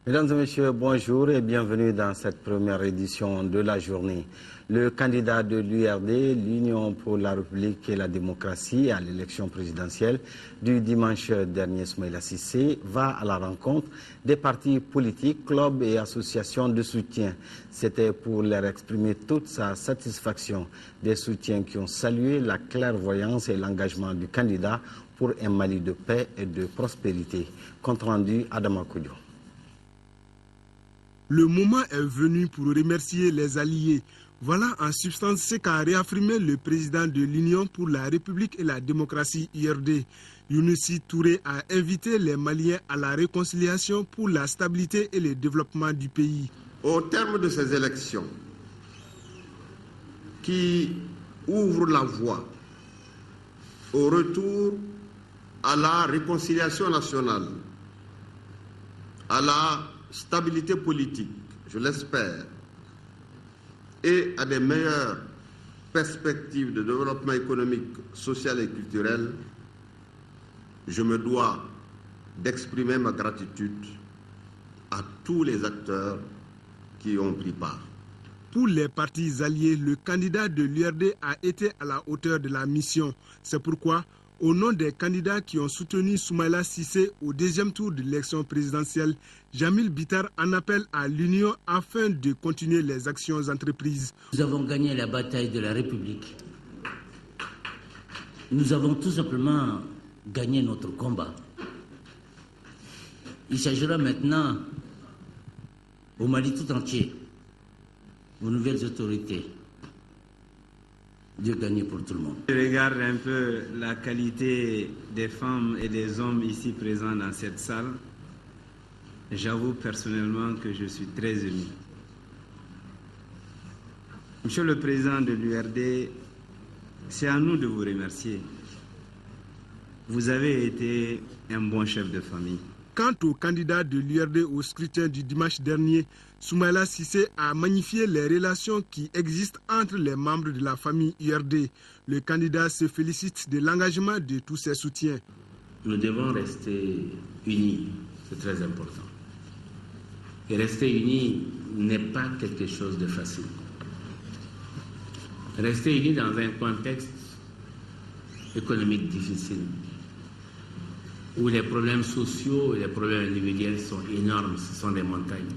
Mesdames et messieurs, bonjour et bienvenue dans cette première édition de la journée. Le candidat de l'URD, l'Union pour la République et la démocratie, à l'élection présidentielle du dimanche dernier, Soumaïla Cissé, va à la rencontre des partis politiques, clubs et associations de soutien. C'était pour leur exprimer toute sa satisfaction, des soutiens qui ont salué la clairvoyance et l'engagement du candidat pour un Mali de paix et de prospérité. Compte rendu Adama Koudio. Le moment est venu pour remercier les alliés. Voilà en substance ce qu'a réaffirmé le président de l'Union pour la République et la démocratie URD. Younousi Touré a invité les Maliens à la réconciliation pour la stabilité et le développement du pays. Au terme de ces élections qui ouvrent la voie au retour à la réconciliation nationale, à la stabilité politique, je l'espère, et à des meilleures perspectives de développement économique, social et culturel, je me dois d'exprimer ma gratitude à tous les acteurs qui ont pris part. Pour les partis alliés, le candidat de l'URD a été à la hauteur de la mission. C'est pourquoi, au nom des candidats qui ont soutenu Soumaïla Cissé au deuxième tour de l'élection présidentielle, Jamil Bitar en appelle à l'Union afin de continuer les actions entreprises. Nous avons gagné la bataille de la République. Nous avons tout simplement gagné notre combat. Il s'agira maintenant au Mali tout entier, aux nouvelles autorités, de gagner pour tout le monde. Je regarde un peu la qualité des femmes et des hommes ici présents dans cette salle. J'avoue personnellement que je suis très ému. Monsieur le Président de l'URD, c'est à nous de vous remercier. Vous avez été un bon chef de famille. Quant au candidat de l'URD au scrutin du dimanche dernier, Soumaïla Cissé a magnifié les relations qui existent entre les membres de la famille URD. Le candidat se félicite de l'engagement de tous ses soutiens. Nous devons rester unis, c'est très important. Et rester unis n'est pas quelque chose de facile. Rester unis dans un contexte économique difficile, où les problèmes sociaux et les problèmes individuels sont énormes, ce sont des montagnes.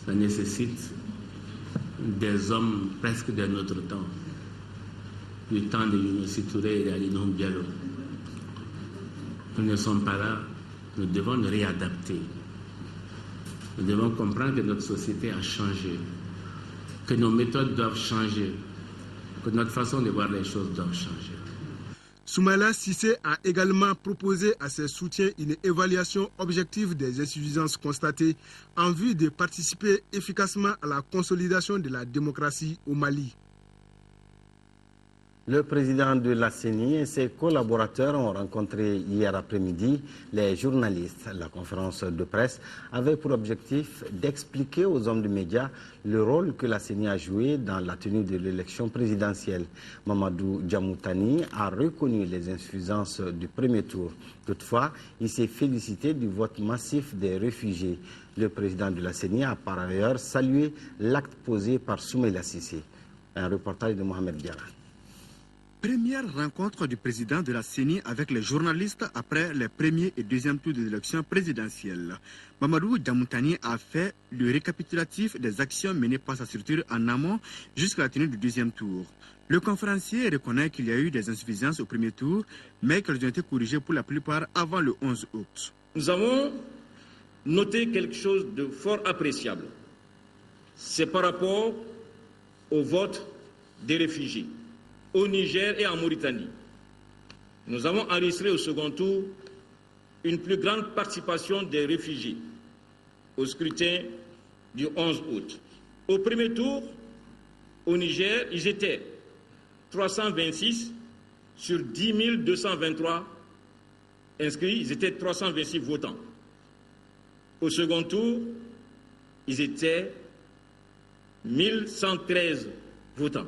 Ça nécessite des hommes presque de notre temps, du temps de Younousi Touré et d'Ali Noum Diallo. Nous ne sommes pas là, nous devons nous réadapter. Nous devons comprendre que notre société a changé, que nos méthodes doivent changer, que notre façon de voir les choses doit changer. Soumaïla Cissé a également proposé à ses soutiens une évaluation objective des insuffisances constatées en vue de participer efficacement à la consolidation de la démocratie au Mali. Le président de la CENI et ses collaborateurs ont rencontré hier après-midi les journalistes. La conférence de presse avait pour objectif d'expliquer aux hommes de médias le rôle que la CENI a joué dans la tenue de l'élection présidentielle. Mamadou Djamoutani a reconnu les insuffisances du premier tour. Toutefois, il s'est félicité du vote massif des réfugiés. Le président de la CENI a par ailleurs salué l'acte posé par Soumaïla Cissé. Un reportage de Mohamed Diarra. Première rencontre du président de la CENI avec les journalistes après les premiers et deuxième tours de l'élection présidentielle. Mamadou Djamoutani a fait le récapitulatif des actions menées par sa structure en amont jusqu'à la tenue du deuxième tour. Le conférencier reconnaît qu'il y a eu des insuffisances au premier tour, mais qu'elles ont été corrigées pour la plupart avant le 11 août. Nous avons noté quelque chose de fort appréciable. C'est par rapport au vote des réfugiés au Niger et en Mauritanie. Nous avons enregistré au second tour une plus grande participation des réfugiés au scrutin du 11 août. Au premier tour, au Niger, ils étaient 326 sur 10 223 inscrits, ils étaient 326 votants. Au second tour, ils étaient 1113 votants.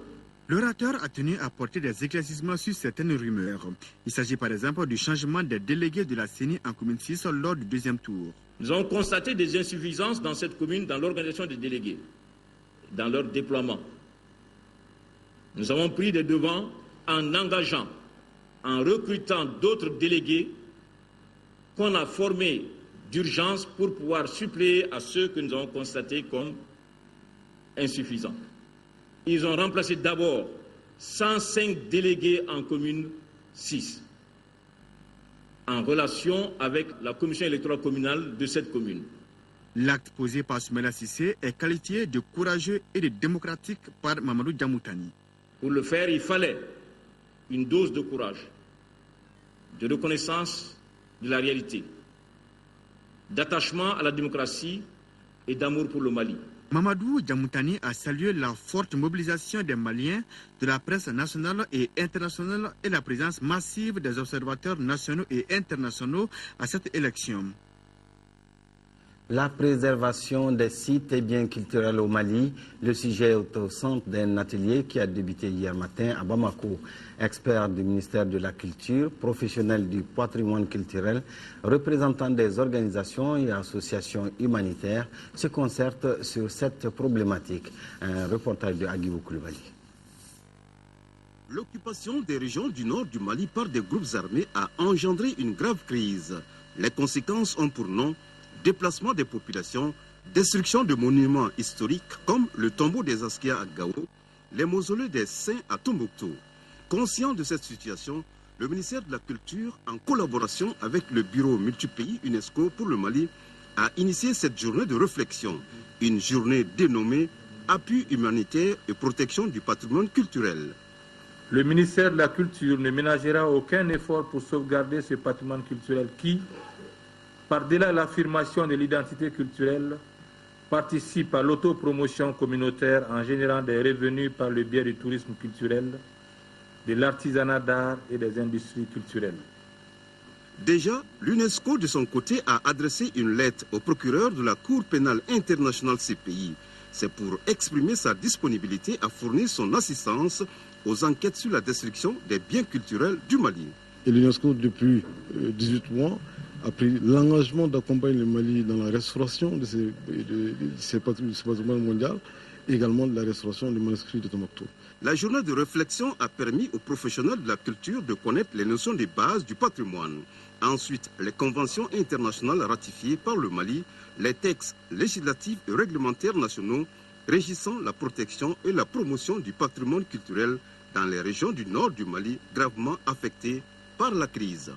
L'orateur a tenu à porter des éclaircissements sur certaines rumeurs. Il s'agit par exemple du changement des délégués de la CENI en commune 6 lors du deuxième tour. Nous avons constaté des insuffisances dans cette commune dans l'organisation des délégués, dans leur déploiement. Nous avons pris des devants en engageant, en recrutant d'autres délégués qu'on a formés d'urgence pour pouvoir suppléer à ceux que nous avons constatés comme insuffisants. Ils ont remplacé d'abord 105 délégués en commune 6, en relation avec la commission électorale communale de cette commune. L'acte posé par Soumaïla Cissé est qualifié de courageux et de démocratique par Mamadou Diamoutani. Pour le faire, il fallait une dose de courage, de reconnaissance de la réalité, d'attachement à la démocratie et d'amour pour le Mali. Mamadou Diamoutani a salué la forte mobilisation des Maliens, de la presse nationale et internationale et la présence massive des observateurs nationaux et internationaux à cette élection. La préservation des sites et biens culturels au Mali, le sujet est au centre d'un atelier qui a débuté hier matin à Bamako. Experts du ministère de la Culture, professionnels du patrimoine culturel, représentants des organisations et associations humanitaires se concertent sur cette problématique. Un reportage de Agibou Koulibaly. L'occupation des régions du nord du Mali par des groupes armés a engendré une grave crise. Les conséquences ont pour nom déplacement des populations, destruction de monuments historiques comme le tombeau des Askia à Gao, les mausolées des saints à Tombouctou. Conscient de cette situation, le ministère de la Culture, en collaboration avec le bureau multipays UNESCO pour le Mali, a initié cette journée de réflexion, une journée dénommée Appui humanitaire et protection du patrimoine culturel. Le ministère de la Culture ne ménagera aucun effort pour sauvegarder ce patrimoine culturel qui, par-delà l'affirmation de l'identité culturelle, participe à l'autopromotion communautaire en générant des revenus par le biais du tourisme culturel, de l'artisanat d'art et des industries culturelles. Déjà, l'UNESCO, de son côté, a adressé une lettre au procureur de la Cour pénale internationale CPI. C'est pour exprimer sa disponibilité à fournir son assistance aux enquêtes sur la destruction des biens culturels du Mali. Et l'UNESCO, depuis 18 mois, a pris l'engagement d'accompagner le Mali dans la restauration de ce patrimoine mondial et également de la restauration du manuscrit de Tombouctou. La journée de réflexion a permis aux professionnels de la culture de connaître les notions de base du patrimoine. Ensuite, les conventions internationales ratifiées par le Mali, les textes législatifs et réglementaires nationaux régissant la protection et la promotion du patrimoine culturel dans les régions du nord du Mali gravement affectées par la crise.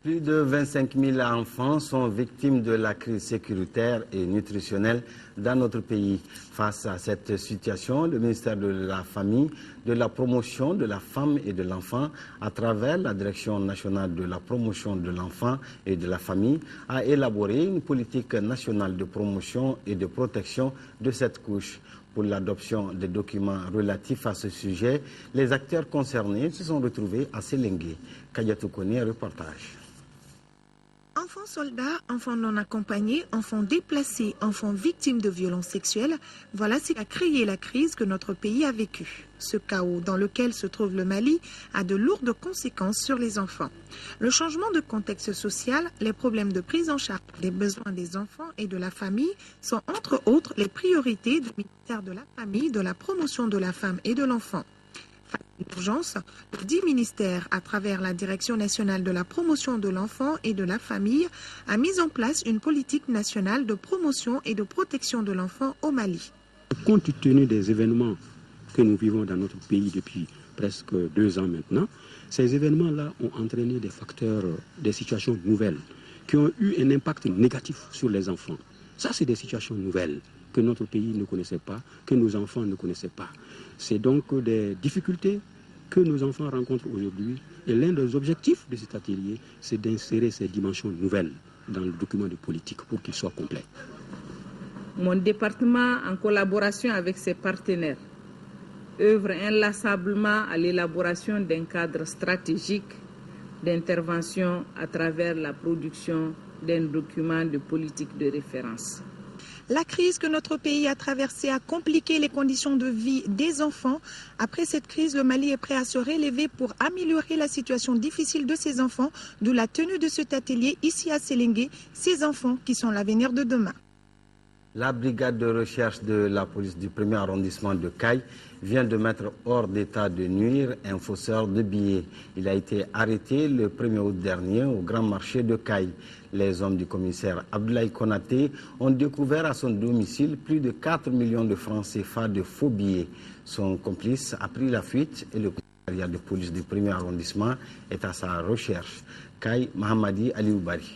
Plus de 25 000 enfants sont victimes de la crise sécuritaire et nutritionnelle dans notre pays. Face à cette situation, le ministère de la Famille, de la Promotion de la Femme et de l'Enfant, à travers la Direction nationale de la promotion de l'enfant et de la famille, a élaboré une politique nationale de promotion et de protection de cette couche. Pour l'adoption des documents relatifs à ce sujet, les acteurs concernés se sont retrouvés à Sélengué. Kayatou Kone, reportage. Enfants soldats, enfants non accompagnés, enfants déplacés, enfants victimes de violences sexuelles, voilà ce qui a créé la crise que notre pays a vécue. Ce chaos dans lequel se trouve le Mali a de lourdes conséquences sur les enfants. Le changement de contexte social, les problèmes de prise en charge des besoins des enfants et de la famille sont entre autres les priorités du ministère de la Famille, de la Promotion de la Femme et de l'Enfant. D'urgence, le 10 ministères, à travers la Direction nationale de la promotion de l'enfant et de la famille, a mis en place une politique nationale de promotion et de protection de l'enfant au Mali. Compte tenu des événements que nous vivons dans notre pays depuis presque 2 ans maintenant, ces événements-là ont entraîné des facteurs, des situations nouvelles qui ont eu un impact négatif sur les enfants. Ça, c'est des situations nouvelles que notre pays ne connaissait pas, que nos enfants ne connaissaient pas. C'est donc des difficultés que nos enfants rencontrent aujourd'hui. Et l'un des objectifs de cet atelier, c'est d'insérer ces dimensions nouvelles dans le document de politique pour qu'il soit complet. Mon département, en collaboration avec ses partenaires, œuvre inlassablement à l'élaboration d'un cadre stratégique d'intervention à travers la production d'un document de politique de référence. La crise que notre pays a traversée a compliqué les conditions de vie des enfants. Après cette crise, le Mali est prêt à se relever pour améliorer la situation difficile de ses enfants, d'où la tenue de cet atelier ici à Séléngué, ces enfants qui sont l'avenir de demain. La brigade de recherche de la police du 1er arrondissement de Caille vient de mettre hors d'état de nuire un fausseur de billets. Il a été arrêté le 1er août dernier au grand marché de Caille. Les hommes du commissaire Abdoulaye Konaté ont découvert à son domicile plus de 4 millions de francs CFA de faux billets. Son complice a pris la fuite et le commissariat de police du 1er arrondissement est à sa recherche. Caille Mahamadi Alioubari.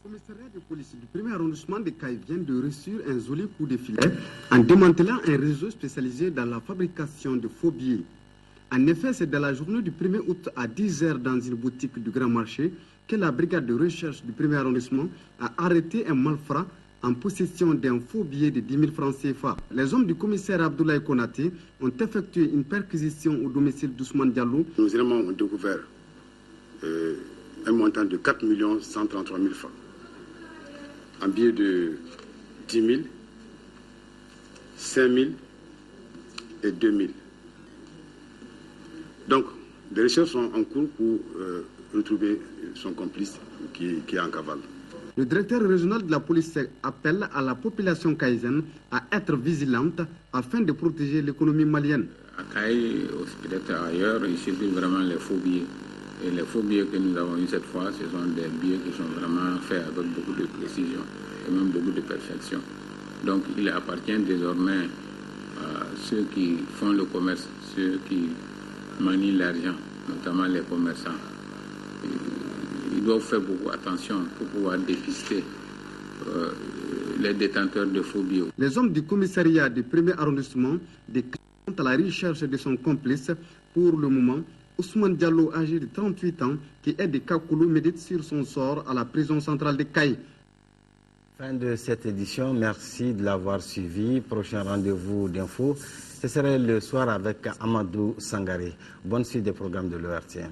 Le commissariat de police du 1er arrondissement de Caille vient de réussir un joli coup de filet en démantelant un réseau spécialisé dans la fabrication de faux billets. En effet, c'est dans la journée du 1er août à 10 h dans une boutique du Grand Marché que la brigade de recherche du 1er arrondissement a arrêté un malfrat en possession d'un faux billet de 10 000 francs CFA. Les hommes du commissaire Abdoulaye Konaté ont effectué une perquisition au domicile d'Ousmane Diallo. Nous avons découvert un montant de 4 133 000 francs en billets de 10 000, 5 000 et 2 000. Donc, des recherches sont en cours pour retrouver son complice qui est en cavale. Le directeur régional de la police appelle à la population caïsienne à être vigilante afin de protéger l'économie malienne. À Caï, peut-être ailleurs, il circule vraiment les faux billets. Et les faux billets que nous avons eu cette fois, ce sont des billets qui sont vraiment faits avec beaucoup de précision et même beaucoup de perfection. Donc il appartient désormais à ceux qui font le commerce, ceux qui manient l'argent, notamment les commerçants. Ils doivent faire beaucoup attention pour pouvoir dépister les détenteurs de faux billets. Les hommes du commissariat du 1er arrondissement sont à la recherche de son complice. Pour le moment, Ousmane Diallo, âgé de 38 ans, qui est de Kakoulou, médite sur son sort à la prison centrale de Caille. Fin de cette édition, merci de l'avoir suivi. Prochain rendez-vous d'info, ce serait le soir avec Amadou Sangaré. Bonne suite des programmes de l'ORTM.